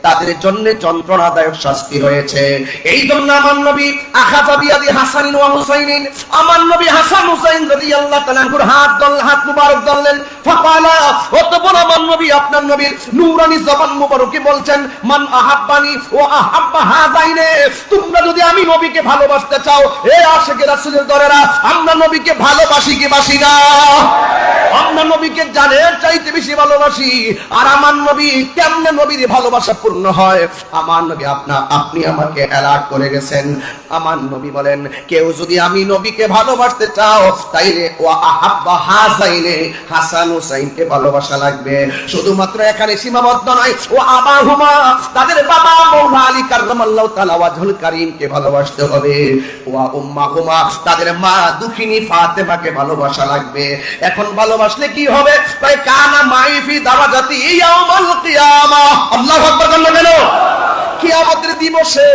তাদের জন্য যন্ত্রণাদায়ক শাস্তি রয়েছে। এই জন্য আমার নবী আখাযা বিয়াদি হাসান ওয়া হুসাইন, আমার নবী হাসান হুসাইন রাদিয়াল্লাহু তাআলা আনহুর হাত মুবারক ধরলেন। ফাকালা, অতঃপর আমার নবী আপনার নবীর নূরানি জবান মুবারকে বলছেন, মান আহাব্বানি ওয়া আহাব্বা হাযাইনে, তোমরা যদি আমি নবীকে ভালোবাসতে চাও, এ আশিকে রাসূলের দরেরা, আমরা নবীকে ভালোবাসি কি বাসি না? আমরা নবীকে জানের চাইতে বেশি ভালোবাসি। আর আমার নবী কেমনে নবীর ভালোবাসা পূর্ণ হয়? আমার নবী আপনি আমাকে অ্যালার্ট করে গেছেন। আমার নবী বলেন, কেউ যদি আমি নবীকে ভালোবাসতে চাও, তাইলে ওয়া আহাব্বা হাযাইনে, হাসান হুসাইনকে ভালোবাসা লাগবে। শুধুমাত্র এখানে সীমাবদ্ধ নয়, ও আবাহুমা, তাদের বাবা মাওলা আলী কাররামাল্লাহু তাআলা ওয়াজহুল কারীমকে ভালোবাসতে হবে। ওয়া উম্মাহুমা, তাদের মা দুখিনী ফাতেমাকে ভালোবাসা লাগবে। এখন ভালোবাসলে কি হবে? তাই কানা মাই ফি দারাজাতি ইয়াউমাল কিয়ামা, আল্লাহু আকবার বলেন কেন? কিয়ামতের দিবসে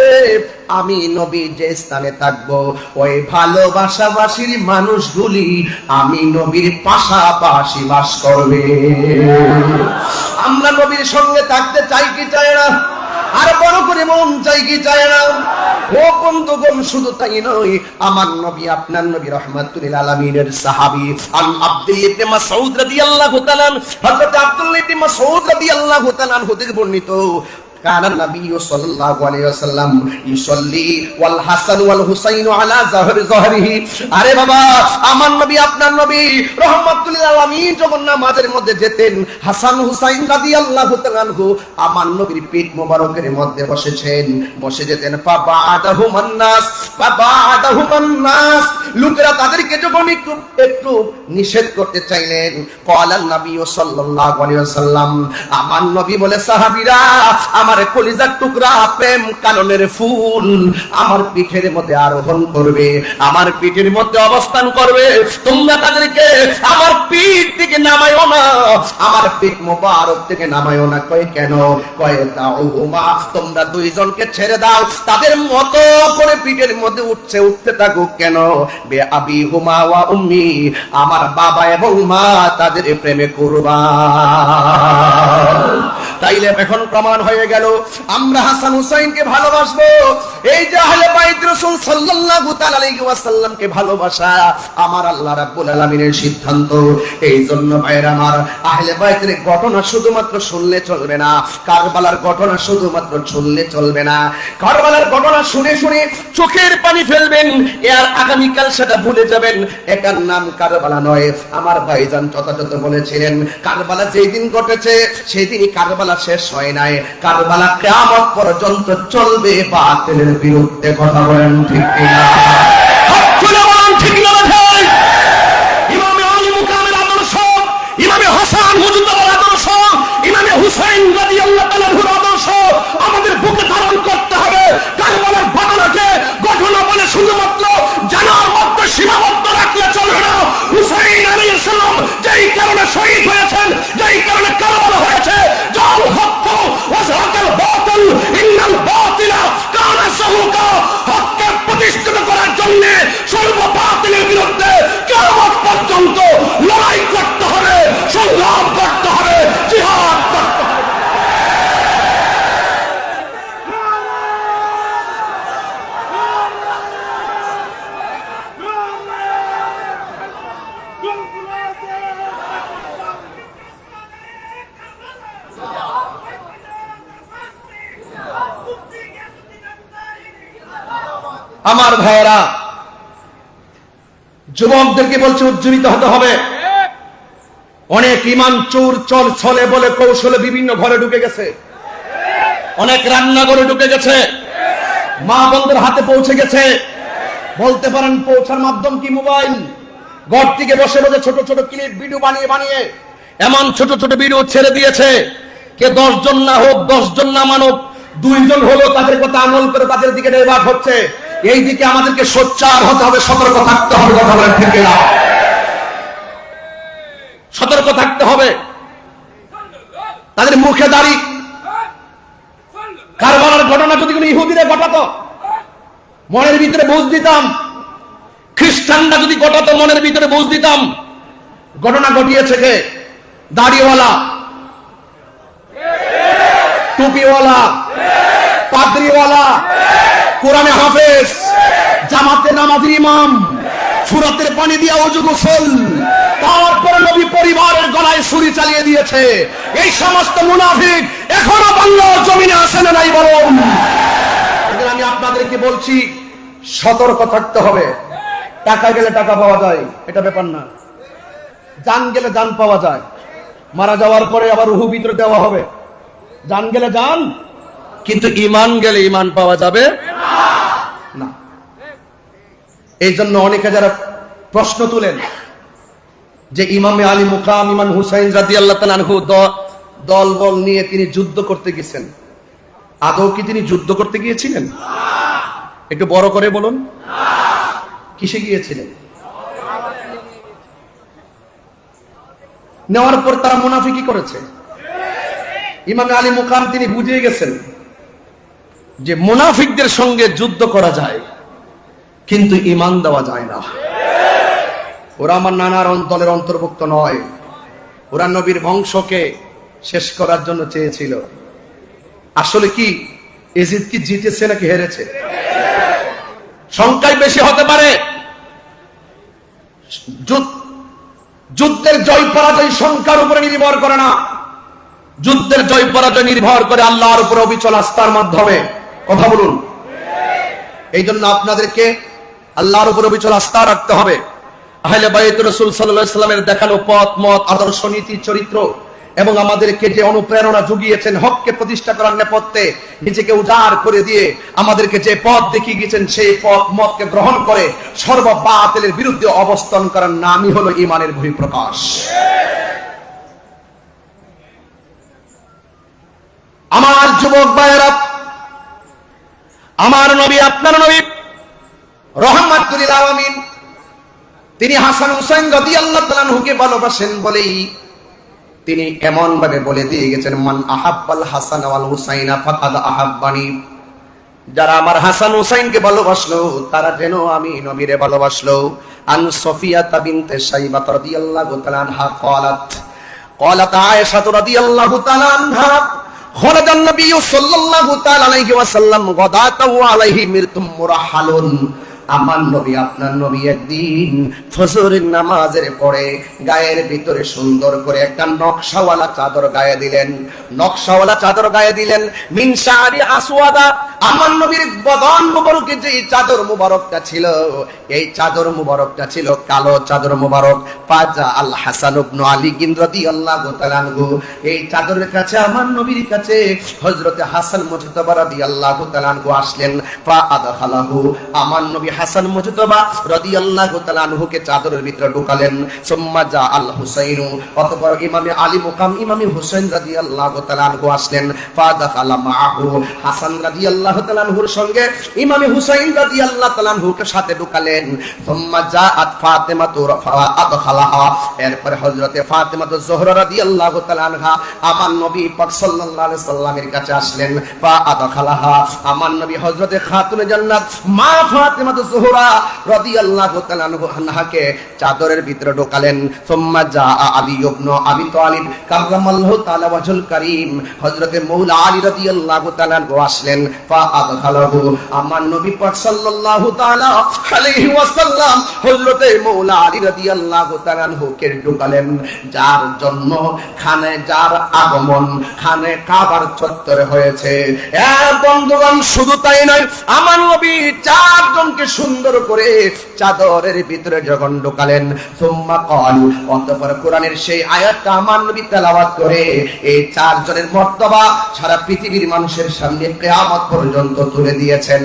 আমি নবী যে স্থানে থাকবো, ওই ভালোবাসাবাসীর মানুষগুলি আমি নবীর পাশাপাশি বাস করবে। আমরা নবীর সঙ্গে থাকতে চাই কি চাই না? আর বড় করে মন চাই কি চাই না? ও বন্ধুগণ, শুধু তাই নয়, আমার নবী আপনার নবী রাহমাতুল লিল আলামিনের সাহাবী আন আব্দুল্লাহ ইবনে মাসউদ রাদিয়াল্লাহু তাআলা, হযরত আব্দুল্লাহ ইবনে মাসউদ রাদিয়াল্লাহু তাআলা হতে বর্ণিত, কানা নবী সাল্লাল্লাহু আলাইহি ওয়াসাল্লাম ইউসাল্লি ওয়াল হাসান ওয়াল হুসাইন আলা যহরিহি। আরে বাবা, আমার নবী আপনার নবী রাহমাতুল লিল আলামিন যখন নামাজের মধ্যে যেতেন, হাসান হুসাইন রাদিয়াল্লাহু তাআলা আনহু আমার নবীর পিঠ মোবারকের মধ্যে বসে যেতেন। ফাবাআদাহুমান নাস, লোকেরা তাদেরকে যখন একটু নিষেধ করতে চাইলেন, ক্বালান নবী সাল্লাল্লাহু আলাইহি ওয়াসাল্লাম, আমার নবী বলে, সাহাবীরা, আমার কলিজার টুকরা প্রেম কাননের ফুল আমার পিঠের মধ্যে আরোহণ করবে, আমার পিঠের মধ্যে অবস্থান করবে। তোমরা তাদেরকে আমার পিঠ থেকে নামায়ও না, আমার পিঠ মোবারক থেকে নামায়ও না। কয় কেন? কয় দাউহুমা, তোমরা দুইজনকে ছেড়ে দাও, তাদের মতো করে পিঠের মধ্যে উঠতে থাকুক। কেন? বে আবিহুমা ওয়া উম্মি, আমার বাবা এবং মা তাদের প্রেমে কুরবান। তাইলে এখন প্রমাণ হয়ে গেল আমরা হাসান হুসাইনকে ভালোবাসবো। এই যে আহলে বাইত রাসূল সাল্লাল্লাহু তাআলা আলাইহি ওয়াসাল্লামকে ভালোবাসা আমার আল্লাহ রাব্বুল আলামিনের সিদ্ধান্ত। এই জন্য ভাইরা আমার, আহলে বাইতের ঘটনা শুধুমাত্র শুনলে চলবে না, কারবালার ঘটনা শুধুমাত্র শুনলে চলবে না। কারবালার ঘটনা শুনে শুনে চোখের পানি ফেলবেন, আর আগামীকাল সেটা ভুলে যাবেন। এটার নাম কারবালা নয়। আমার ভাইজান যথাযথ বলেছিলেন, কারবালা যেই দিন ঘটেছে সেই দিনই কারবালা শেষ হয় নাই। কারবালা কিয়ামত পর্যন্ত চলবে বাতিলের বিরুদ্ধে। কথা বলেন ঠিক কিনা? হাত তুলে বলেন ঠিক না? ভাই, ইমামে আলী মুকামের আদর্শ, ইমামে হাসান মুজতাবার আদর্শ, ইমামে হুসাইন রাদিয়াল্লাহু তাআলার আদর্শ আমাদের বুকে ধারণ করতে হবে। কারবালার ঘটনাকে ঘটনা বলে শুধুমাত্র জানার মধ্যে সীমাবদ্ধ রাখলে চলবে না। হুসাইন আলাইহিস সালাম যেই কারণে শহীদ হয়েছেন, যেই কারণে কারবালা হয়েছে, জাল হক ওয়া যাকাল বাতিল ইন্নাল বাতিলা কানা সাহুকা, হককে প্রতিষ্ঠিত করার জন্য সর্ব বাতিলের বিরুদ্ধে কিয়ামত পর্যন্ত লড়াই করতে হবে, সংগ্রাম করতে হবে, জিহাদ করতে হবে। আমার ভাইয়েরা, যুবকদেরকে বলছে উজ্জীবিত হতে হবে। অনেক ইমান চোর ছলে বলে কৌশলে বিভিন্ন ঘরে ঢুকে গেছে, অনেক রান্নাঘরে ঢুকে গেছে, মা বোনদের হাতে পৌঁছে গেছে। বলতে পারেন পৌঁছার মাধ্যম কি? মোবাইল। ঘর থেকে বসে বসে ছোট ছোট ক্লিপ ভিডিও বানিয়ে এমন ছোট ছোট ভিডিও ছেড়ে দিয়েছে, কে 10 জন না হোক, 10 জন না মানব, 2 জন হলো তাদের কথা আমল করে তাদের দিকে ডাইভার্ট হচ্ছে। এই দিকে আমাদেরকে সোচ্চার হতে হবে, সতর্ক থাকতে হবে। কথা বলেন ঠিক না? সতর্ক থাকতে হবে। তাদের মুখে দাড়ি। কারবালার ঘটনা যদি কোনো ইহুদিরা ঘটাতো, মনের ভিতরে বুঝ দিতাম। খ্রিস্টানরা যদি ঘটাতো, মনের ভিতরে বুঝ দিতাম। ঘটনা ঘটিয়েছে কে? দাড়িওয়ালা। টুপিওয়ালা, পাদ্রিওয়ালা, কোরআনে হাফেজ, জামাতে নামাজের ইমাম, ফুরাতের পানি দিয়া ওযু গোসল, তারপরে নবী পরিবারের গলায় ছুরি চালিয়ে দিয়েছে। এই সমস্ত মুনাফিক এখনো বাংলার জমিনে আসে না নাই বলুন? আমি আপনাদেরকে বলছি, সতর্ক থাকতে হবে। টাকা গেলে টাকা পাওয়া যায়, এটা ব্যাপার না। জান গেলে জান পাওয়া যায়, মারা যাওয়ার পরে আবার রূহ ভিতরে দেওয়া হবে। জান গেলে জান, কিন্তু ঈমান গেলে ঈমান পাওয়া যাবে না। এই জন্য অনেকে যারা প্রশ্ন তুলেন যে ইমামে আলী মুকাম ইমাম হুসাইন রাদিয়াল্লাহু তাআলা আনহু দল বল নিয়ে তিনি যুদ্ধ করতে গেছেন, আদৌ কি তিনি যুদ্ধ করতে গিয়েছিলেন? একটু বড় করে বলুন, কিসে গিয়েছিলেন? নেওয়ার পর তারা মুনাফিকি করেছে। ইমামে আলী মুকাম তিনি বুঝে গেছেন যে মুনাফিকদের সঙ্গে যুদ্ধ করা যায়, কিন্তু ঈমান দেওয়া যায় না। ওরা আমার নানার দলের অন্তর্ভুক্ত নয়, ওরা নবীর বংশকে শেষ করার জন্য চেয়েছিল। আসলে কি এজিদ কি জিতেছে নাকি হেরেছে? সংখ্যায় বেশি হতে পারে, যুদ্ধের জয় পরাজয় সংখ্যার উপরে নির্ভর করে না। যুদ্ধের জয় পরাজয় নির্ভর করে আল্লাহর উপর অবিচল আস্থার মাধ্যমে। কথা বলুন। এই জন্য আপনাদেরকে আল্লাহর উপর অবিচল আস্থা রাখতে হবে। আহলে বাইত রাসূল সাল্লাল্লাহু আলাইহি ওয়াসাল্লামের দেখানো পথ, মত, আদর্শ, নীতি, চরিত্র এবং আমাদেরকে যে অনুপ্রেরণা জুগিয়েছেন হককে প্রতিষ্ঠা করার নেপথ্যে নিজেকে উজাড় করে দিয়ে আমাদেরকে যে পথ দেখিয়ে গিয়েছেন, সেই পথ মতকে গ্রহণ করে সর্ববাতিলের বিরুদ্ধে অবস্থান করার নামই হলো ঈমানের বহিঃপ্রকাশ। আমার যুবক ভাইয়েরা, আমার নবী, আপনার নবী রাহমাতুল লিল আলামিন, তিনি হাসান হুসাইন রাদিয়াল্লাহু তাআলা আনহুকে ভালোবাসেন বলেই তিনি এমন ভাবে বলে দিয়ে গেছেন, মান আহাব্বাল হাসান ওয়াল হুসাইনা ফাকাদ আহাব্বানি। যারা আমার হাসান হুসাইনকে ভালোবাসলো তারা যেন আমি নবীরে ভালোবাসলো। আন সফিয়া বিনতে শাইবা রাদিয়াল্লাহু তাআলা আনহা قالت عائشة رضي الله تعالى عنها خرج النبي صلى الله تعالى عليه وسلم غداة وعليه مرط مرحل। আমার নবী, আপনার নবী একদিন ফজরের নামাজের পরে গায়ের ভিতরে সুন্দর করে একটা নকশাওয়ালা চাদর গায়ে দিলেন। নকশাওয়ালা চাদর গায়ে দিলেন, মিন শারি আসওয়াদা। আমার নবীর বদন মুবারকে যে চাদর মুবারকটা ছিল, এই চাদর মুবারকটা ছিল কালো চাদর মুবারক। ফাজা আল হাসান ইবনে আলী রাদিয়াল্লাহু তাআলা আনহু, এই চাদরের কাছে আমার নবীর কাছে হযরতে হাসান মুজতবা রাদিয়াল্লাহু তাআলা আনহু আসলেন। ফা আদখালাহু, আমার নবী হাসান মুজতবা রাদিয়াল্লাহু তাআলা আনহুকে চাদরের ভিতরে ঢুকালেন। সুম্মা জা আল হুসাইন, অতঃপর ইমামে আলী মুকাম ইমামে হুসাইন রাদিয়াল্লাহু তাআলা আনহু আসলেন। ফা দাখালা মাআহু, হাসান রাদিয়াল্লাহু তাআলা আনহুর সঙ্গে ইমামে হুসাইন রাদিয়াল্লাহু তাআলা আনহুকে সাথে ঢুকালেন। সুম্মা জাআত ফাতেমা ফা আদখালাহা, এরপর হযরতে ফাতেমা যোহরা রাদিয়াল্লাহু তাআলা আনহা আমার নবী পাক সাল্লাল্লাহু আলাইহি সাল্লামের কাছে আসলেন। ফা আদখালাহা, আমার নবী হযরতে খাতুনে জান্নাত মা ফাতেমা যোহরা রাদিয়াল্লাহু তাআলা আনহাকে চাদরের ভিতরে ঢোকালেন। সুম্মা জাআ আলী ইবনে আবি তালিব কাররামাল্লাহু তাআলা ওয়াজহুল কারীম, হযরতে মাওলা আলী রাদিয়াল্লাহু তাআলা আনহু আসলেন। ফা আদখালাহু, আমার নবী পাক সাল্লাল্লাহু তাআলা আলাইহি ওয়াসাল্লাম হযরতে মাওলা আলী রাদিয়াল্লাহু তাআলা আনহুকে ঢোকালেন, যার জন্য যার আগমন খানে কাবার চত্বরে হয়েছে। বন্ধুগণ, শুধু তাই নয়, আমার নবী চারজনকে সুন্দর করে চাদরের ভিতরে যখন ঢোকালেন, সুম্মা ক্বালু, অতঃপর কোরআনের সেই আয়াতটা আমার নবী তেলাওয়াত করে এই চারজনের মর্তবা সারা পৃথিবীর মানুষের সামনে কিয়ামত পর্যন্ত তুলে দিয়েছেন।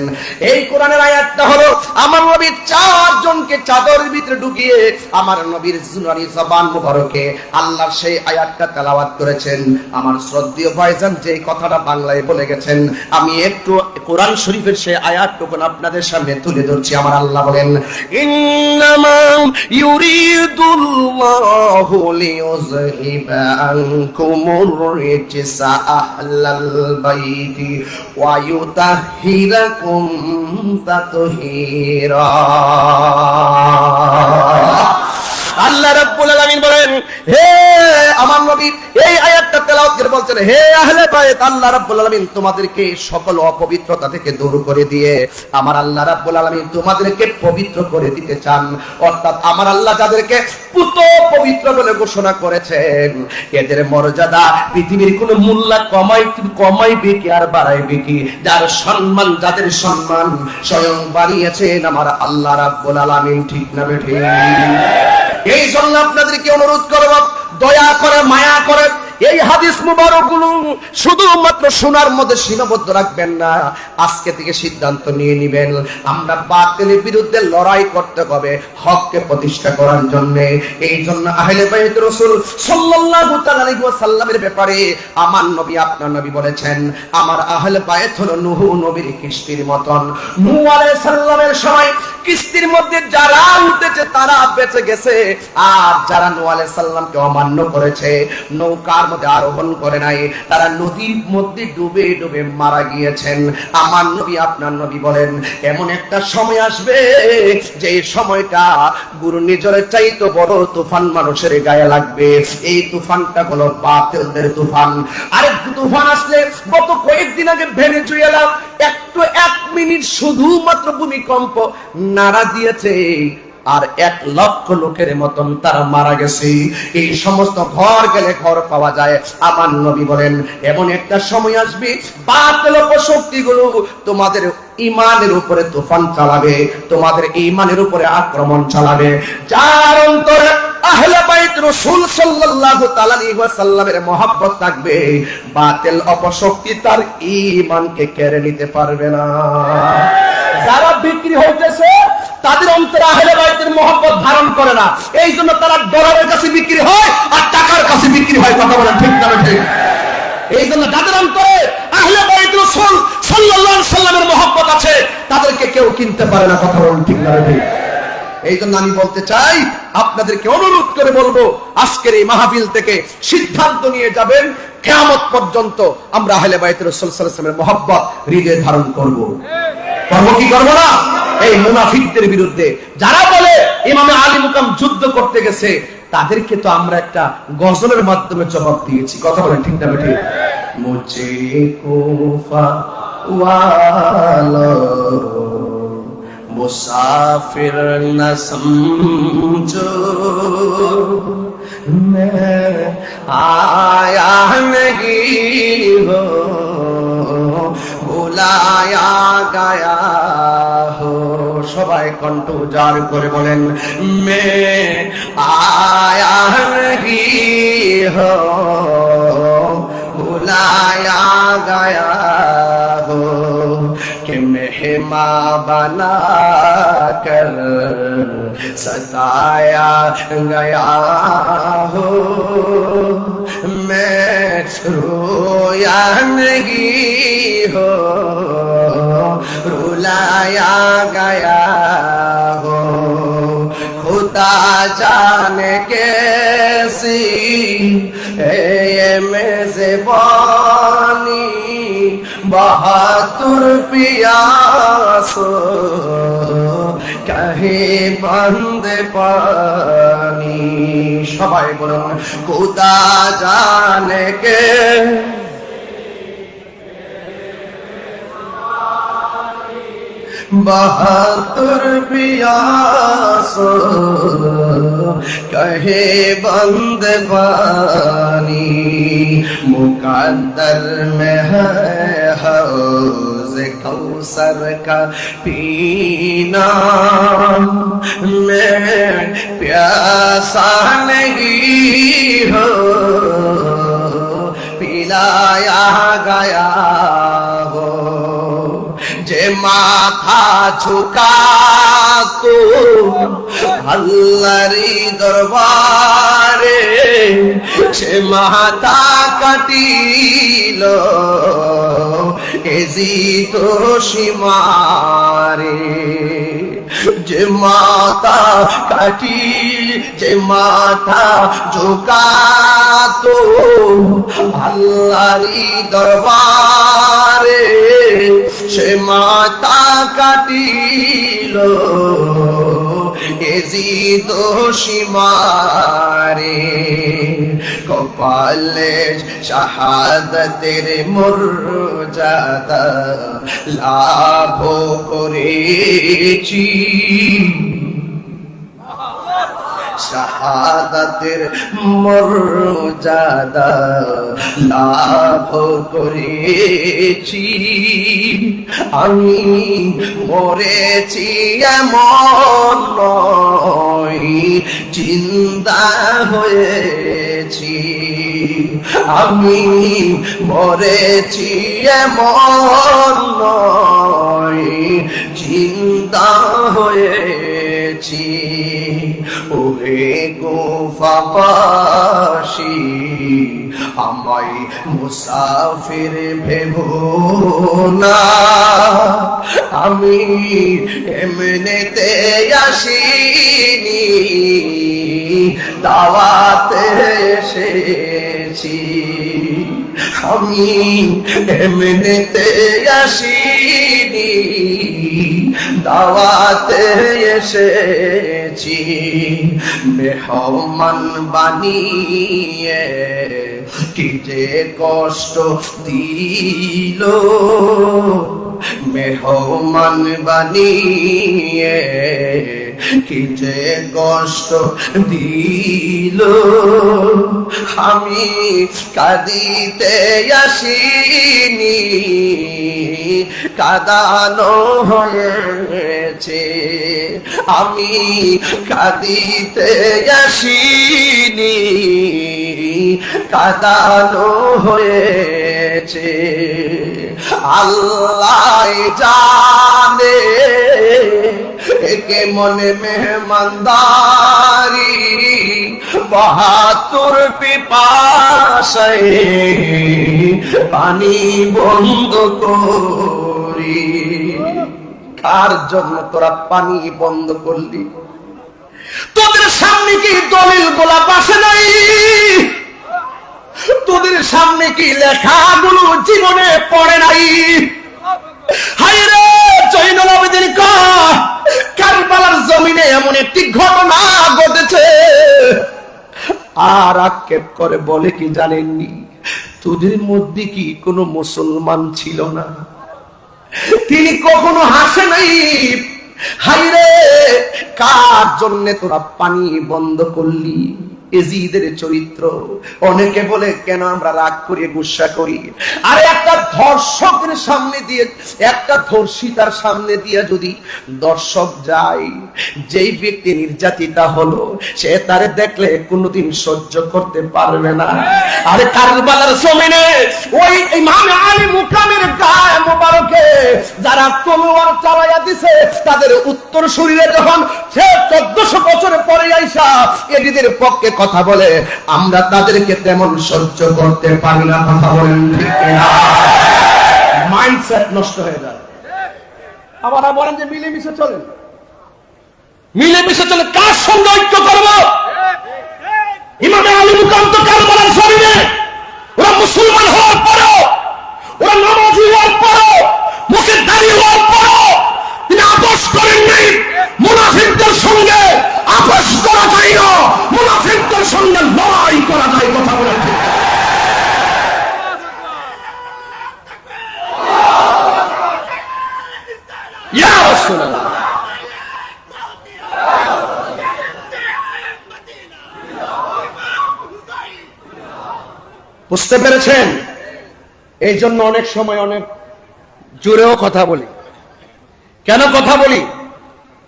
এই কোরআনের আয়াতটা হলো আমার নবী চারজনকে চাদরের ভিতরে ঢুকিয়ে আমার নবীর জুনানি জবান মুবারকে আল্লাহর সেই আয়াতটা তেলাওয়াত করেছেন। আমার শ্রদ্ধেয় ভাইজান যে কথাটা বাংলায় বলে গেছেন, আমি একটু কোরআন শরীফের সেই আয়াতটুকু আপনাদের সামনে তুলে ধরছি। আমার আল্লাহ বলেন, ইন্নামা ইউরিদুল্লাহু লিইউযহিবা আনকুমুর রিজসা আহলাল বাইতি ওয়া ইউতাহহিরাকুম তাতহীরা। আল্লাহ রাব্বুল আলামিন বলেন, হে আমার নবী, এই আয়াতটা তেলাওয়াত করে বলছেন, হে আহলে বাইত, আল্লাহ রাব্বুল আলামিন তোমাদেরকে সকল অপবিত্রতা থেকে দূর করে দিয়ে আমার আল্লাহ রাব্বুল আলামিন তোমাদেরকে পবিত্র করে দিতে চান। অর্থাৎ আমার আল্লাহ যাদেরকে পুত পবিত্র বলে ঘোষণা করেছেন, এদের মর্যাদা পৃথিবীর কোনো মূল্য কমাইবে কি আর বাড়াইবে কি? যার সম্মান, যাদের সম্মান স্বয়ং বাড়িয়েছেন আমার আল্লাহ রাব্বুল আলামিন। ঠিক না বেঠিক? এই জন্য আপনাদেরকে অনুরোধ করব, দয়া করে, মায়া করে এই হাদিস মুবারকগুলো শুধুমাত্র শোনার মধ্যে সীমাবদ্ধ রাখবেন না। আজকে থেকে সিদ্ধান্ত নিয়ে নেবেন, আমরা বাতিলের বিরুদ্ধে লড়াই করতে হবে হককে প্রতিষ্ঠা করার জন্য। এই জন্য আহলে বাইত রাসূল সাল্লাল্লাহু তাআলা আলাইহি ওয়াসাল্লামের ব্যাপারে আমার নবী, আপনার নবী বলেছেন, আমার আহলে বাইত হলো নূহ নবীর কিস্তির মতন। নূহ আলাইহিস সালামের সময় কিস্তির মধ্যে যারা উঠেছে তারা বেঁচে গেছে, আর যারা নূহ আলাইহিস সালামকে অমান্য করেছে, নৌকার মধ্যে আরোহণ করে নাই, তারা নদীর মধ্যে ডুবে ডুবে মারা গিয়েছেন। আমার নবী, আপনার নবী বলেন, এমন একটা সময় আসবে যে সময়টা ঘূর্ণিঝড়ের চাইতে বড় তুফান মানুষের গায়ে লাগবে। এই তুফানটা হলো বাতিলদের তুফান। আরেক তুফান আসলে গত কয়েকদিন আগে ভেনেজুয়েলা একটু 1 মিনিট শুধুমাত্র ভূমিকম্প নাড়া দিয়েছে, আর 1 লক্ষ লোকের মতন তারা মারা গেছে। এই সমস্ত ঘর গেলে ঘর পাওয়া যায়। আমার নবী বলেন, এমন একটা সময় আসবে বাতিল শক্তিগুলো তোমাদের ঈমানের উপরে তুফান চালাবে, তোমাদের ঈমানের উপরে আক্রমণ চালাবে। যার অন্তরে আহলে বাইত রাসূল সাল্লাল্লাহু তাআলা আলাইহি ওয়াসাল্লামের মহব্বত থাকবে, বাতিল অপশক্তি তার ঈমানকে কেড়ে নিতে পারবে না। যারা বিক্রি হইতেছে তাদের অন্তরে আহলে বাইতের মহব্বত ধারণ করে না, এই জন্য তারা ডলারের কাছে বিক্রি হয় আর টাকার কাছে বিক্রি হয়। কথা বলেন ঠিক না ঠিক? এই জন্য যাদের অন্তরে আহলে বাইত রাসূল সাল্লাল্লাহু আলাইহি ওয়াসাল্লামের মহব্বত আছে, তাদেরকে কেউ কিনতে পারে না। কথা বলেন ঠিক না ঠিক? এই জন্য আমি বলতে চাই, আপনাদেরকে অনুরোধ করে বলবো, আজকের এই মাহফিল থেকে সিদ্ধান্ত নিয়ে যাবেন, কিয়ামত পর্যন্ত আমরা আহলে বাইত রাসূল সাল্লাল্লাহু আলাইহি ওয়াসাল্লামের মহব্বত হৃদয়ে ধারণ করব। করব কি করব না? এই মুনাফিকদের বিরুদ্ধে যারা বলে ইমামে আলী মুকাম যুদ্ধ করতে গেছে, তাদেরকে তো আমরা একটা গজলের মাধ্যমে জবাব দিয়েছি। কথা বলেন ঠিক না ঠিক? মুঝে কুফা ওয়ালো মুসাফির না সমঝো, मैं आया नहीं हो बुलाया गया हो। সবাই কণ্ঠ উজাড় করে বলেন, मैं आया नहीं हो बुलाया गया हो कि मेहमा बना कर सताया गया हो। मैं रोया नहीं हो रुलाया गया हो। खुदा जाने कैसी ये मेज़बानी बहादुर पियासो कहीं बंद पानी। সবাই বলুন, खुदा जाने के बहादुर पियासो कहे बंद पानी। मुकद्दर में है हौज़ कौसर का पीना, मैं प्यासा नहीं हो पिलाया गया हो। जे माथा झुका तो আল্লাহরই দরবারে, সে মাথা কাটিল এজি তো সীমারে। যে মাথা কাটি, যে মাথা ঝুকাতো আল্লাহরই দরবারে, সে মাথা কাটিল এজিদ সীমারে কপালে শাহাদাতের মর্যাদা লাভ করেছি শাহাদাতের মর্যাদা লাভ করেছি আমি মরেছি এমন নয় জিন্দা হয়েছি আমি মরেছি এমন নয় জিন্দা হয়েছি ওহে গোফাবাসী আমায় মুসাফির ভেবো না আমি এমনিতে আসিনি দাওয়াতে এসেছি আমি এমনিতে আসিনি দাওয়াতে এসেছি মেহমান বানিয়ে কি যে কষ্ট দিল মেহমান বানিয়ে কি যে কষ্ট দিল আমি কাঁদিতে আসিনি কাঁদানো হয়েছে আমি কাঁদিতে আসিনি কাঁদানো হয়েছে আল্লাহ জানে একে মনে মেহমানদারি ৭২ পিপাসায় পানি বন্ধ করি কার জন্য তোরা পানি বন্ধ করলি তোদের সামনে কি দলিল গোলা পাশে নাই তোদের সামনে কি লেখাগুলো জীবনে পড়ে নাই হায়রে জয়নুল আবেদিন কারবালার জমিনে এমন একটি ঘটনা ঘটেছে আর আক্ষেপ করে বলে কি জানেননি তোদের মধ্যে কি কোনো মুসলমান ছিল না তিনি কখনো হাসে নাই হায়রে কার জন্য তোরা পানি বন্ধ করলি এজিদের চরিত্র অনেকে বলে কেন আমরা রাগ করি গুসা করি আরে একটা ধর্ষকের সামনে দিয়ে একটা ধর্ষিতার সামনে দিয়ে যদি দর্শক যায় যেই ব্যক্তি নির্যাতিতা হলো সে তারে দেখলে কোনোদিন সহ্য করতে পারবে না আরে কারবালার জমিনে ওই ইমাম আলী মুকামের গায়ে মোবারকে যারা তলোয়ার চালাইয়া দিছে তাদের উত্তর শরীরে যখন সে 1400 বছর পরে আইসা এদের পক্ষে কথা বলে আমরা তাদেরকে তেমন সহ্য করতে পারি না কথা বলেন ঠিক না মাইন্ডসেট নষ্ট হয়ে যায় আবার বলেন যে মিলেমিশে চলে কার সঙ্গে ঐক্য করব ইমাম আলী মুকাম তো কারবালার জমিনে ওরা মুসলমান হওয়ার পরও ওরা নামাজি হওয়ার পরও মুখে দাঁড়িয়ে হওয়ার পরও তিনি আপোষ করেন নাই মুনাফিকদের সঙ্গে আপোষ করা যায় না মুনাফিকদের সঙ্গে লড়াই করা যায় কথা বলেন ঠিক ইয়া রাসূলুল্লাহ বুঝতে পেরেছেন এই জন্য অনেক সময় অনেক জোরেও কথা বলি কেন কথা বলি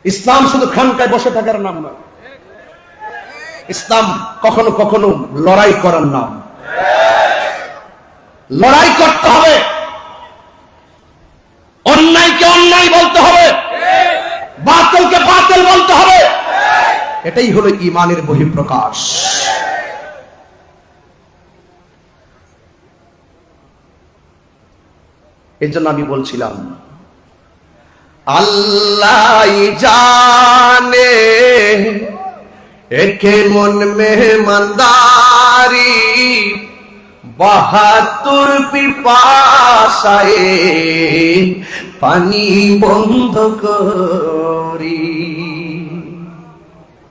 ইসলাম শুধু খানকায় বসে থাকার নাম নয় ইসলাম কখনো কখনো লড়াই করার নাম লড়াই করতে হবে অন্যায়কে অন্যায় বলতে হবে বাতিলকে বাতিল বলতে হবে এটাই হলো ঈমানের বহিঃপ্রকাশ এই জন্য আমি বলছিলাম আল্লাহ জানে একে মন মেহমানদারি ৭২ পিপাসায় পানি বন্ধ করি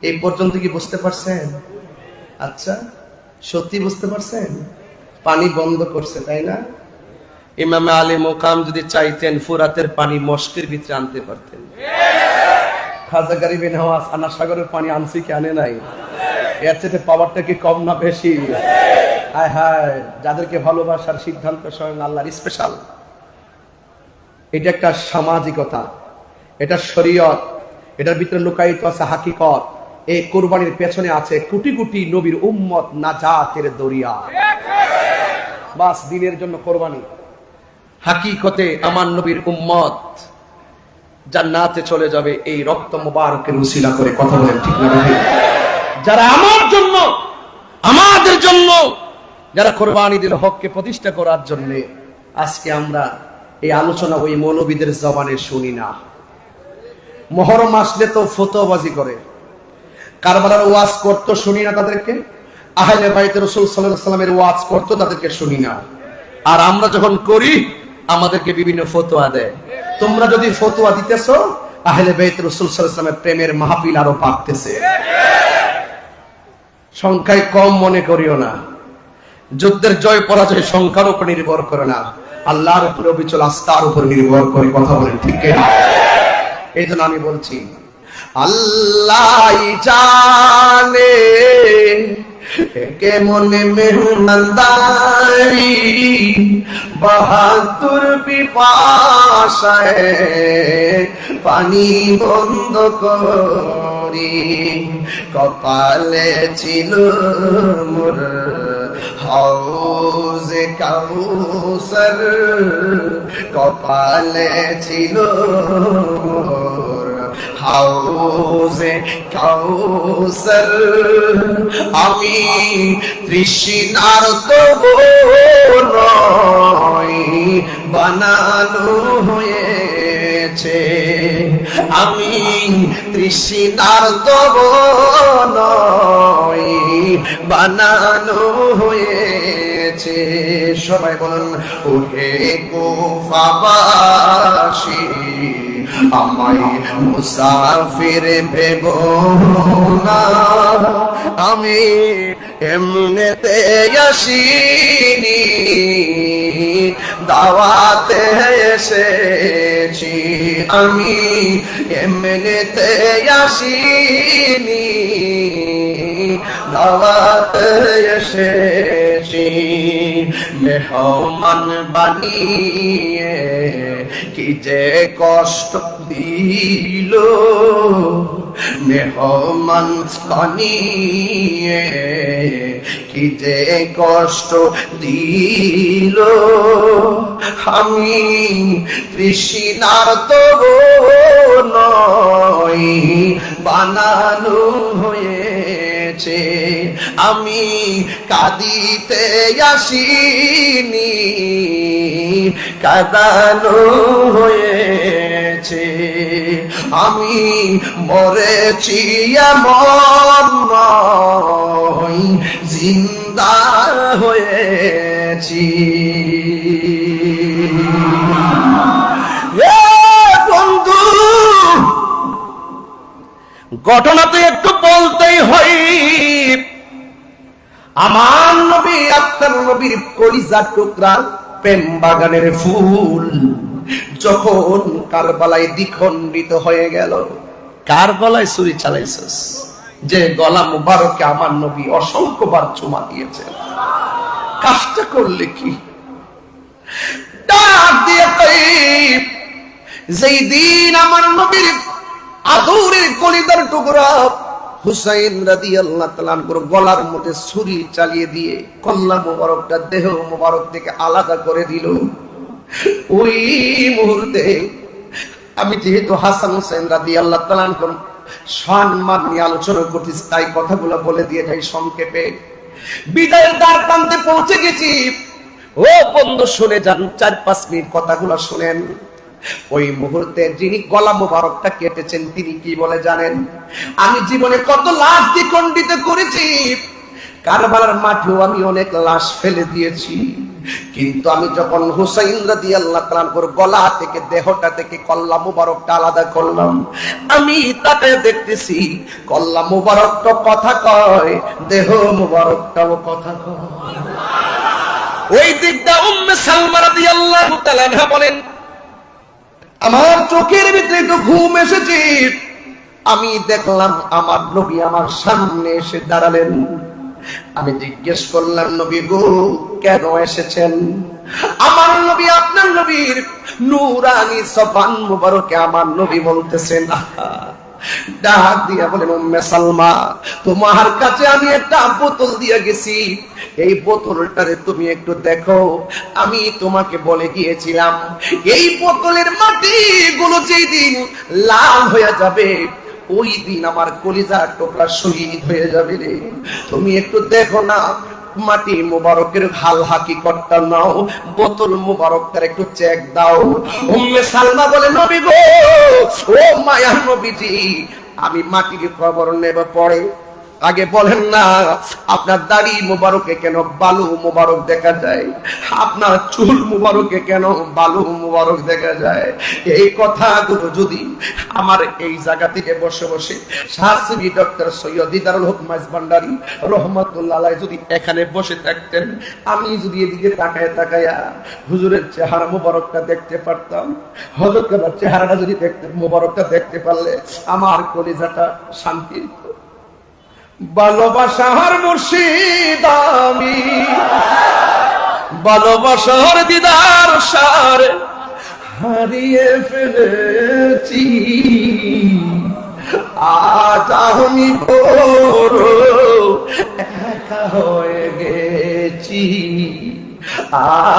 এই পর্যন্ত কি বুঝতে পারছেন? আচ্ছা, সত্যি বুঝতে পারছেন? পানি বন্ধ করছে, তাই না? ইমামে আলী মোকাম যদি চাইতেন ফুরাতের পানি মস্কের ভিতরে আনতে পারতেন। খাজা গরিবে নওয়াজ আনা সাগরের পানি আনছি কি আনে নাই? এর চেয়ে পাওয়ারটা কি কম না বেশি? হায় হায়, যাদেরকে ভালোবাসার সিদ্ধান্ত স্বয়ং আল্লাহর স্পেশাল। এটা একটা সামাজিকতা, এটা শরীয়ত, এটার ভিতরে লুকায়িত আছে হাকিকত। এই কুরবানির পেছনে আছে কোটি কোটি নবীর উম্মত নাজাতের দরিয়া। বাস দিনের জন্য কোরবানি। হাকিকতে আমার নবীর উম্মত জান্নাতে চলে যাবে এই রক্ত মুবারকের উসিলা করে। কথা বলেন ঠিক না? যারা আমার জন্য, আমাদের জন্য যারা কোরবানি দিল হককে প্রতিষ্ঠা করার জন্য, আজকে আমরা এই আলোচনা ওই মৌলবীদের জবানে শুনি না। মুহররম আসলে তো ফতোয়াবাজি করে, কারবালার ওয়াজ করতো শুনি না তাদেরকে, আহলে বাইত রাসূল সাল্লাল্লাহু আলাইহি ওয়াসাল্লামের ওয়াজ করতো তাদেরকে শুনি না। আর আমরা যখন করি আমাদেরকে বিভিন্ন ফতোয়া দেয়। তোমরা যদি ফতোয়া দিতেছো, আহলে বাইত রাসূল সাল্লাল্লাহু আলাইহি ওয়াসাল্লামের প্রেমের মাহফিল আরো পাকতেছে। সংখ্যায় কম মনে করিও না। যুদ্ধের জয় পরাজয় সংখ্যার উপর নির্ভর করে না, আল্লাহর উপর অবিচল আস্থার উপর নির্ভর করে। কথা বলেন ঠিক কিনা? এই জন্য আমি বলছি, আল্লাহ জানে কেমন মেহমানদারি, বাহাদুর পিপাসায় পানি বন্ধ করি, কপালে ছিল মোর হাউজে কাউসার, কপালে ছিল মোর হাউজে কাউসার। আমি তৃষ্ণার তবু নয় বানানো হয়েছে, আমি তৃষ্ণার তবু নয় বানানো হয়েছে। সবাই বলুন, ওহে কুফাবাসী আমায় মুসাফির ভেবো না, আমি এমনিতে আসিনি, দাওয়াতে এসেছি, আমি এমনিতে আসিনি, দাওয়াতে এসেছি। মেহমান বানিয়ে কি যে কষ্ট দিল, মেহমান বানিয়ে কি যে কষ্ট দিল, আমি তৃষ্ণার তবু নয় বানানো হয়েছে, আমি কাঁদিতে আসিনি, কাঁদানো হয়েছে, আমি মরেছি এমন নয় জিন্দা হয়েছি। বন্ধু, ঘটনা তো একটু বলতেই হয়। আমার নবী আপনার নবীর কলিজার টুকরা প্রেম বাগানের ফুল যখন কারবালায় দ্বিখণ্ডিত হয়ে গেল। কার গলায় ছুরি চালাইছিস? যে গলা মুবারকে আমার নবী অসংখ্যবার চুমা দিয়েছেন। কাজটা করলে কি? ডাক দিয়ে যেই দিন আমার নবীর আদরের কলিজার টুকরা হুসাইন রাদিয়াল্লাহু তাআলা আনহুর গলার মধ্যে ছুরি চালিয়ে দিয়ে কল্লা মুবারকটা দেহ মুবারক থেকে আলাদা করে দিল, ওই মুহূর্তে আমি যেহেতু হাসান হুসাইন রাদিয়াল্লাহু তাআলা আনহুর সম্মান নিয়ে আলোচনা করতেছি, তাই কথাগুলো বলে দিয়ে যাই সংক্ষেপে। বিদায়ের দ্বার প্রান্তে পৌঁছে গেছি। ও বন্ধু শুনে যান, 4-5 মিনিট কথাগুলো শুনেন। ওই মুহূর্তে যিনি গলা মোবারকটা কেটেছেন তিনি কি বলে জানেন? আমি জীবনে কত লাশ দ্বিখণ্ডিত করেছি, কারবালার মাঠেও আমি অনেক লাশ ফেলে দিয়েছি, কিন্তু আমি যখন হুসাইন রাদিয়াল্লাহু তাআলা আনহুর গলা থেকে দেহটা থেকে কল্লা মুবারকটা আলাদা করলাম, আমি তাতে দেখতেছি কল্লা মুবারকটা কথা কয়, দেহ মুবারকটাও কথা কয়। ওই দিকটা উম্মে সালমা রাদিয়াল্লাহু তাআলা আনহা বলেন, আমার চোখের ভিতরে একটু ঘুম এসেছে, আমি দেখলাম আমার নবী আমার সামনে এসে দাঁড়ালেন। আমি জিজ্ঞেস করলাম, নবী গো কেন এসেছেন? আমার নবী আপনার নবীর নূরানি জবান মুবারকে আমার নবী বলতেছেন, ডাক দিয়া বলেন, উম্মে সালমা তোমার কাছে আমি একটা বোতল দিয়ে গেছি, এই বোতলটারে তুমি একটু দেখো। আমি তোমাকে বলে গিয়েছিলাম এই বোতলের মাটি গুলো যেই দিন লাল হয়ে যাবে, ওই দিন আমার কলিজার টুকরা শহীদ হয়ে যাবে রে। তুমি একটু দেখো না, মাটি মুবারকের হাল হাকিকতটা নাও, বোতল মুবারকটার একটু চেক দাও। উম্মে সালমা বলে, নবী গো, ও মায়ার নবীজি, আমি মাটির খবর নেব পরে, আগে বলেন না আপনার দাড়ি মুবারকে কেন বালু মুবারক দেখা যায়, আপনার চুল মুবারকে কেন বালু মুবারক দেখা যায়? এই কথাগুলো যদি আমার এই জায়গা থেকে বসে বসে শাহসুবি ডক্টর সৈয়দ দিদারুল হক মাইজভান্ডারী রহমাতুল্লাহ আলাইহি যদি এখানে বসে থাকতেন, আমি যদি এদিকে তাকায় তাকায়া হুজুরের চেহারা মুবারকটা দেখতে পারতাম, হযরতের চেহারাটা যদি দেখতে মুবারকটা দেখতে পারলে আমার কলিজাটা শান্তি। ভালোবাসার মুর্শিদ আমি, ভালোবাসার দিদার সারে হারিয়ে ফেলেছি, আজ আমি বড় একা হয়ে গেছি,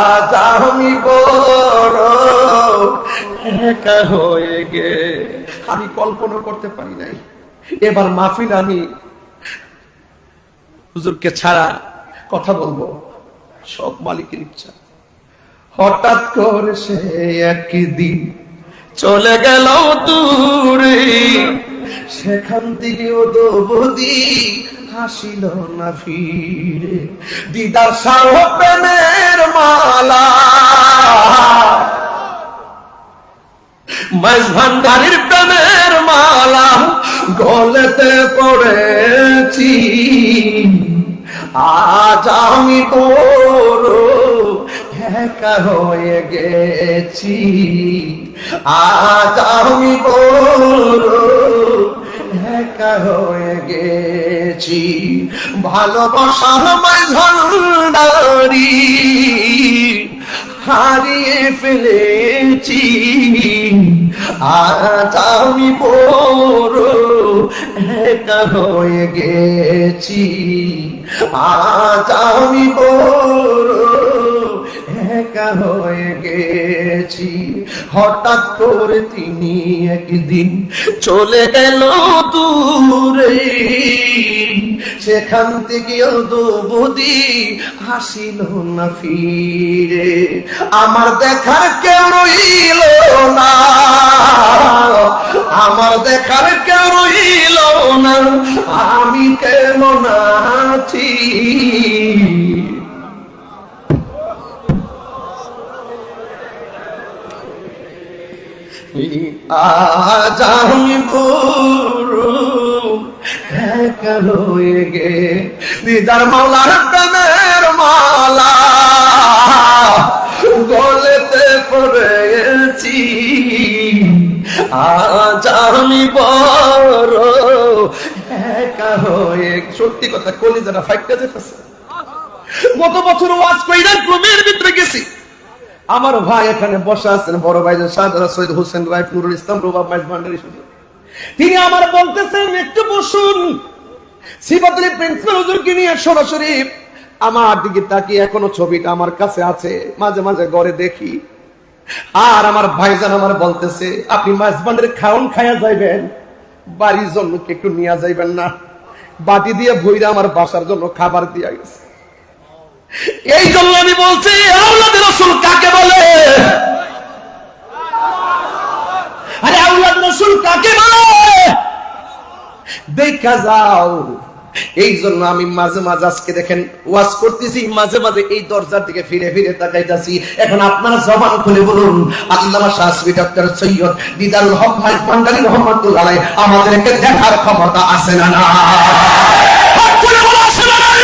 আজ আমি বড় একা হয়ে গে। আমি কল্পনা করতে পারি নাই এবার মাহফিল আমি হুজুরকে ছাড়া কথা বলবো, সব মালিকের ইচ্ছা। হঠাৎ করে সে একদিন চলে গেল দূরে, সেখান থেকে ও দৌদি হাসিল না ফিরে। দিদার সার প্রেমের মালা, মাইজভান্ডারীর প্রেমের মালা গলেতে পড়েছি, আজ আমি বড় একা হয়ে গেছি, আজ আমি বড় একা হয়ে গেছি। ভালোবাসার মাইজভান্ডারী হারিয়ে ফেলেছি, আজ আমি বড় একা হয়ে গেছি, আজ আমি বড় একা হয়ে গেছি। হঠাৎ করে তিনি একদিন চলে গেল দূরে, সেখান থেকে দুবুদি হাসিল না ফিরে। আমার দেখার কেউ রইল না, আমার দেখার কেউ রইল না, আমি কেমন আছি। আজ আমি বড় একা হয়ে গে। দিদার মাওলার প্রেমের মালা গলেতে পড়েছি, আজ আমি বড় একা হয়ে। সত্যি কথা, কলিজাটা ফাইটটা যেতেছে। গত বছর ওয়াজ কইরা গ্রামের ভিতরে গেছি, আমার ভাই এখানে বসা আছেন, বড় ভাই সৈয়দ হোসেন রায় নুরুল ইসলাম রুবাব মাইজভান্ডারী, তিনি আমার বলতেছেন একটু বসুন। সিফাতুল প্রিন্সিপাল হুজুরকে নিয়ে সরাসরি আমার দিকে তাকিয়ে, এখনো ছবিটা আমার কাছে আছে, মাঝে মাঝে ঘরে দেখি। আর আমার ভাইজান আমার বলতেছে, আপনি মাইজভান্ডারী খাওন খায়া যাইবেন, বাড়ির জন্য কি একটু নিয়ে যাইবেন না? বাটি দিয়ে ভইরা আমার বাসার জন্য খাবার দিয়া গেছে। এই জন্য আমি বলছি, আওলাদ রাসূল কাকে বলে? আরে আওলাদ রাসূল কাকে বলে? দেখা যাও এই জন্য আমি মাঝে মাঝে আজকে দেখেন ওয়াজ করতেছি, মাঝে মাঝে এই দরজার দিকে ফিরে ফিরে তাকাইতাছি। এখন আপনারা জবান খুলে বলুন, আল্লামা শাহসুফি ডক্টর সৈয়দ দিদারুল হক ভান্ডারী রহমাতুল্লাহ আলাইহি আমাদেরকে দেখার ক্ষমতা আছে না না? হাত তুলে বলো, আছে না নাই?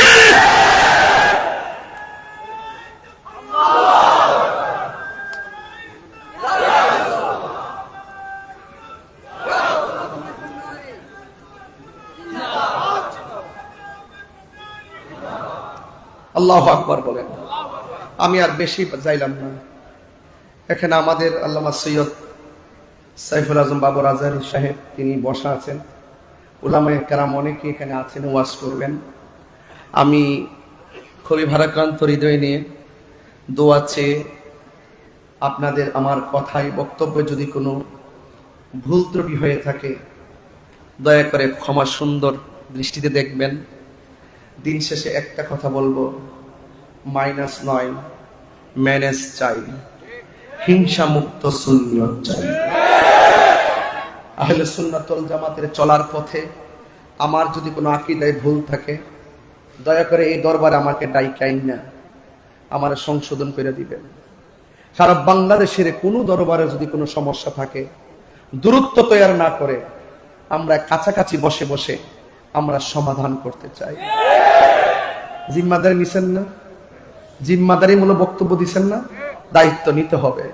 আল্লাহু আকবার বলেন। আমি আর বেশি যাইলাম না। এখানে আমাদের আল্লামা সৈয়দ সাইফুল আজম বাবর আজহারী সাহেব তিনি বসা আছেন, উলামায়ে কেরাম অনেকে এখানে আছেন, ওয়াজ করবেন। আমি খুবই ভারাক্রান্ত হৃদয় নিয়ে দোয়া চেয়ে আপনাদের আমার কথায় বক্তব্যে যদি কোনো ভুল ত্রুটি হয়ে থাকে দয়া করে ক্ষমা সুন্দর দৃষ্টিতে দেখবেন। দিন শেষে একটা কথা বলবো, মাইনাস নয়, ম্যানেজ চাই, হিংসা মুক্ত সুন্নিয়ত চাই। আহলে সুন্নাত ওয়াল জামাতের চলার পথে আমার যদি কোনো আকীদায় ভুল থাকে দয়া করে এই দরবারে আমাকে ডাইকাইন না, আমার সংশোধন করে দিবেন। সারা বাংলাদেশের কোনো দরবারে যদি কোনো সমস্যা থাকে দূরত্ব তৈরি না করে আমরা কাছাকাছি বসে বসে আমরা সমাধান করতে চাই। জিম্মাদারি নিছেন না? জিম্মাদারিমূলক বক্তব্য দিচ্ছেন না? দায়িত্ব নিতে হবে,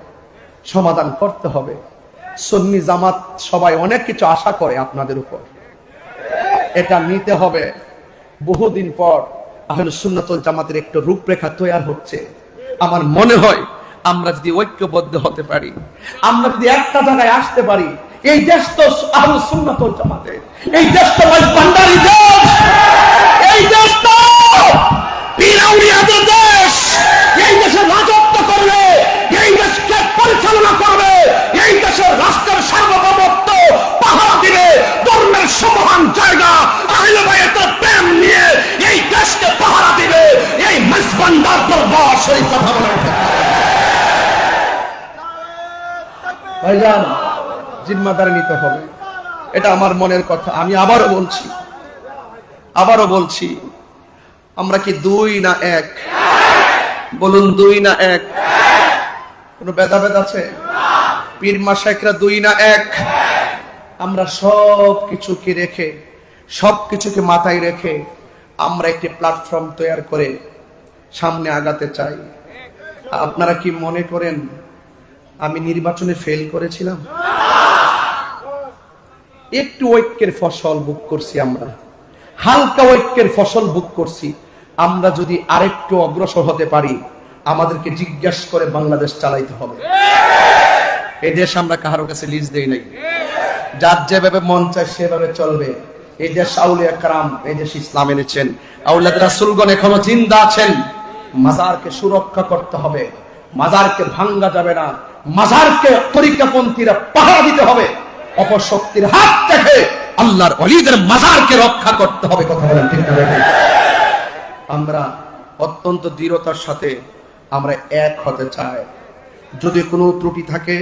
সমাধান করতে হবে। সুন্নি জামাত সবাই অনেক কিছু আশা করে আপনাদের উপর, এটা নিতে হবে। বহুদিন পর আহলে সুন্নাত ওয়াল জামাতের একটা রূপরেখা তৈরি হচ্ছে। আমার মনে হয় আমরা যদি ঐক্যবদ্ধ হতে পারি, আমরা যদি একটা জায়গায় আসতে পারি, এই দেশ তো আহলে সুন্নাত ওয়াল জামাতের, এই দেশ তো ভান্ডারী দেশ, এই দেশ তো পীর আউলিয়াদের দেশ। এই দেশে রাজত্ব করবে, এই দেশকে পরিচালনা করবে, এই দেশের রাষ্ট্রের সার্বভৌমত্ব পাহারা দিবে, ধর্মের সমহান জায়গা আহলে বায়াতের প্রেম নিয়ে এই দেশকে পাহারা দিবে। এই মেজবান্দার দরবার শরীফ কথা বলে ভাইজান, জিম্মাদারি নিতে হবে, এটা আমার মনের কথা। আমি আবারও বলছি, আমরা কি দুই না এক? বলুন, দুই না এক? কোনো ভেদাভেদ আছে? পীর মাশায়েখরা দুই না এক? আমরা সব কিছুকে রেখে, সব কিছুকে মাথায় রেখে আমরা একটি প্ল্যাটফর্ম তৈরি করে সামনে আগাতে চাই। আপনারা কি মনে করেন আমি নির্বাচনে ফেল করেছিলাম? একটু ঐক্যের ফসল ভোগ করছি, আমরা হালকা ঐক্যের ফসল ভোগ করছি। আমরা যদি আরেকটু অগ্রসর হতে পারি, আমাদেরকে জিজ্ঞাসা করে বাংলাদেশ চালাইতে হবে। এই দেশ আমরা কারো কাছে লিজ দেই নাই, যার যেভাবে মন চায় সেভাবে চলবে। এই দেশ আউলিয়া کرام, এই দেশ ইসলাম এনেছেন, আউলিয়া রাসূলগণ এখনো জিন্দা আছেন। মাজারকে সুরক্ষা করতে হবে, মাজারকে ভাঙ্গা যাবে না, মাজারকে তরিকাপন্থীরা পাহারা দিতে হবে। অপশক্তির হাত থেকে আল্লাহর ওলিদের মাজারকে রক্ষা করতে হবে। কথা বলেন ঠিক না? আমরা অত্যন্ত দৃঢ়তার সাথে আমরা এক হতে চাই। যদি কোনো ত্রুটি থাকে,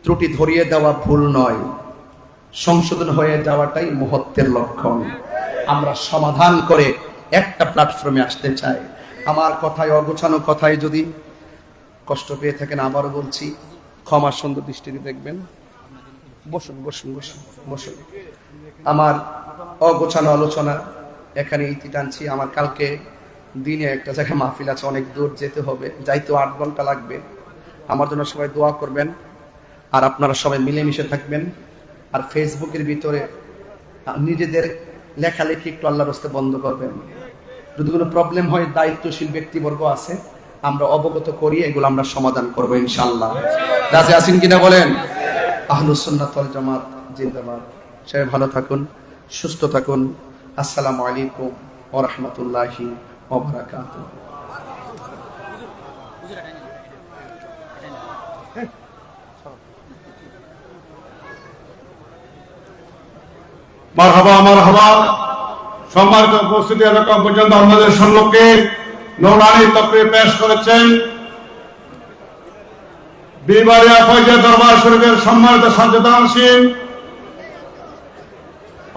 ত্রুটি ধরিয়ে দেওয়া ভুল নয়, সংশোধন হয়ে যাওয়াটাই মহত্বের লক্ষণ। আমরা সমাধান করে একটা প্ল্যাটফর্মে আসতে চাই। আমার কথায়, অগোছানো কথায় যদি কষ্ট পেয়ে থাকেন আবারও বলছি, ক্ষমার সুন্দর দৃষ্টিতে দেখবেন। বসুন বসুন বসুন বসুন। আমার অগোছানো আলোচনা এখানে ইতি টানছি। আমার কালকে দিনে একটা জায়গায় মাহফিল আছে, অনেক দূর যেতে হবে, যাইতে 8 ঘন্টা লাগবে। আমার জন্য সবাই দোয়া করবেন, আর আপনারা সবাই মিলেমিশে থাকবেন। আর ফেসবুকের ভিতরে নিজেদের লেখালেখি একটু আল্লাহর রাস্তায় বন্ধ করবেন। যদি কোনো প্রবলেম হয়, দায়িত্বশীল ব্যক্তিবর্গ আছে, আমরা অবগত করি, এগুলো আমরা সমাধান করবো ইনশাআল্লাহ। রাজি আছেন কিনা বলেন? আহলুস সুন্নাত ওয়াল জামাত জিন্দাবাদ। সবাই ভালো থাকুন, সুস্থ থাকুন। আসসালামু আলাইকুম ওয়া রাহমাতুল্লাহি ওয়া বারাকাতুহু। মারহাবা মারহাবা। সম্মানিত উপস্থিতি, এলাকা পর্যন্ত আমাদের সম্মুখে নৌরানি তকরির পেশ করেছেন বিবারিয়া ফয়জা দরবার শরীফের সম্মানিত সচেতনশীল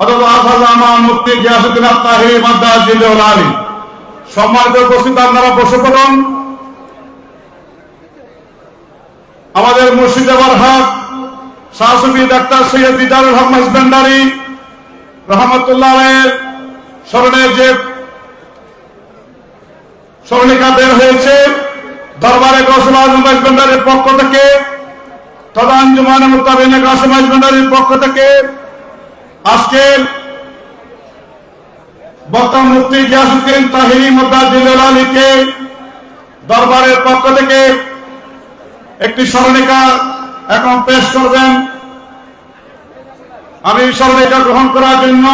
অথবা রহমান মুফতি গিয়াসউদ্দিন আত-তাহিরি মাদ্দাজিল্লাহুল আলী। সম্মানিত উপস্থিতি, আপনারা বসে পড়ুন। আমাদের মুর্শিদ হক শাহ সুফি ডাক্তার সৈয়দ দিদারুল হক মাইজভান্ডারী রহমতুল্লাহ আলাইহির স্মরণে যে স্মরণিকা বের হয়েছে দরবারে গৌসুল আজম মাইজভান্ডারীর পক্ষ থেকে তথা আঞ্জুমানে মুত্তাবিন কাসিম মাইজভান্ডারীর পক্ষ থেকে আজকের বক্তা মুফতি গিয়াসউদ্দিন তাহিরি মাদ্দাজিল্লাহুল আলীকে দরবারের পক্ষ থেকে একটি স্মরণিকা এখন পেশ করবেন। আমি স্মরণিকা গ্রহণ করার জন্য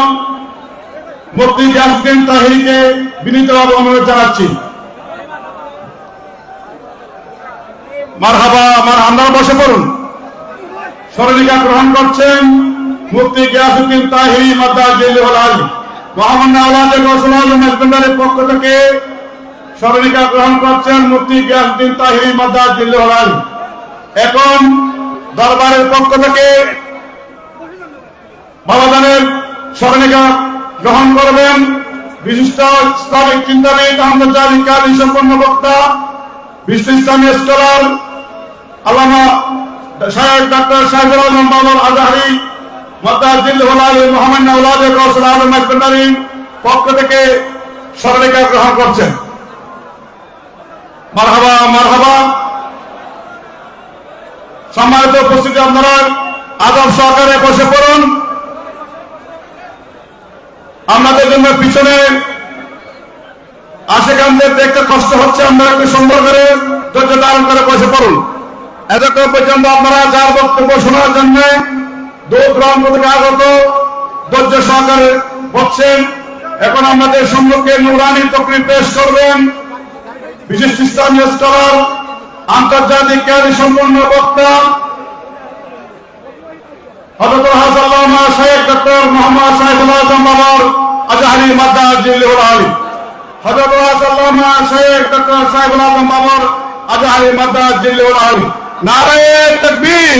মুফতি গিয়াসউদ্দিন তাহিরিকে বিনীতভাবে অনুরোধ জানাচ্ছি। মারহাবা, আপনারা বসে পড়ুন। স্মরণিকা গ্রহণ করছেন মুফতি গিয়াসউদ্দিন তাহিরি মাদ্দাজিল্লাহুল আলী। মহামান্য আওলাদে গৌসুল আজম মাইজভান্ডারীর পক্ষ থেকে স্মরণিকা গ্রহণ করছেন মুফতি গিয়াসউদ্দিন তাহিরি মাদ্দাজিল্লাহুল আলী। এখন দরবারের পক্ষ থেকে বাবাজানের স্মরণিকা গ্রহণ করবেন বিশিষ্ট ইসলামিক চিন্তাবিদ আহমদজানী কারি সম্পন্ন বক্তা, বিশিষ্ট ইসলামী স্কলার আল্লামা শায়েখ ডক্টর শাহজাল আলম বাবর আজহারি মাদ্দাজিল্লাহুল আলী মহামান্য আওলাদে গৌসুল আজম মাইজভান্ডারীর পক্ষ থেকে স্মরণিকা গ্রহণ করছেন। মারহাবা, মারহাবা। সম্মানিত উপস্থিতি, আপনারা আদব সহকারে বসে পড়ুন। আপনাদের জন্য পিছনে আশেকানদের দেখতে কষ্ট হচ্ছে, আপনারা একটু সুন্দর করে ধৈর্য ধারণ করে বসে পড়ুন। এতক্ষণ পর্যন্ত আপনারা যার বক্তব্য শোনার জন্য দূর দূরান্ত থেকে আগত ধৈর্য সহকারে বসছেন। এখন আমাদের সম্মুখে নুরানি তকরির পেশ করবেন বিশিষ্ট ইসলামী স্কলার, আন্তর্জাতিক খ্যাতি সম্পন্ন বক্তা হযরত আল্লামা শায়েখ ডক্টর মুহাম্মদ সাইফুল আজম বাবর আজহারি মাদ্দাজিল্লাহুল আলী। হযরত আল্লামা শায়েখ ডক্টর সাইফুল আজম বাবর আজহারি মাদ্দাজিল্লাহুল আলী। নারায়ে তাকবীর,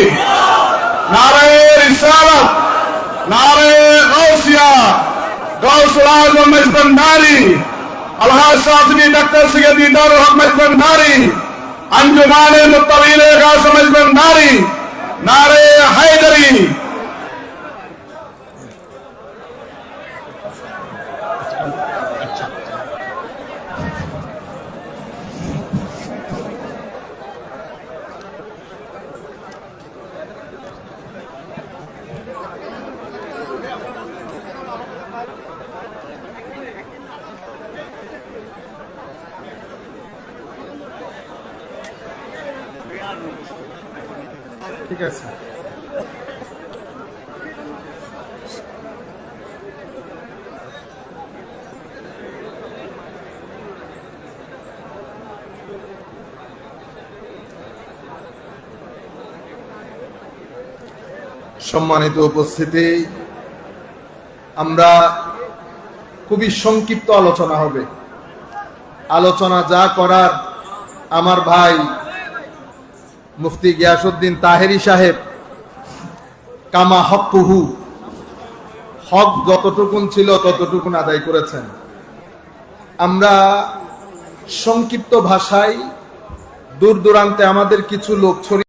নারায়ে রিসালাত, নারায়ে গাউসিয়া, গাউসুল আজম মাইজভান্ডারী, আলহাজ শাহসুফি ডাক্তার সৈয়দ দিদারুল হক মাইজভান্ডারী, আঞ্জুমানে মুত্তাবিন কাসিম মাইজভান্ডারী, নারে হায়দারি। ঠিক আছে। সম্মানিত উপস্থিতি, আমরা খুবই সংক্ষিপ্ত আলোচনা হবে। আলোচনা যা করার আমার ভাই মুফতি গিয়াসউদ্দিন তাহিরি সাহেব কামা হকুহু, হক যতটুকুন ছিল ততটুকুন আদায় করেছেন। আমরা সংক্ষিপ্ত ভাষায় দূর দূরান্তে আমাদের কিছু লোক ছড়িয়ে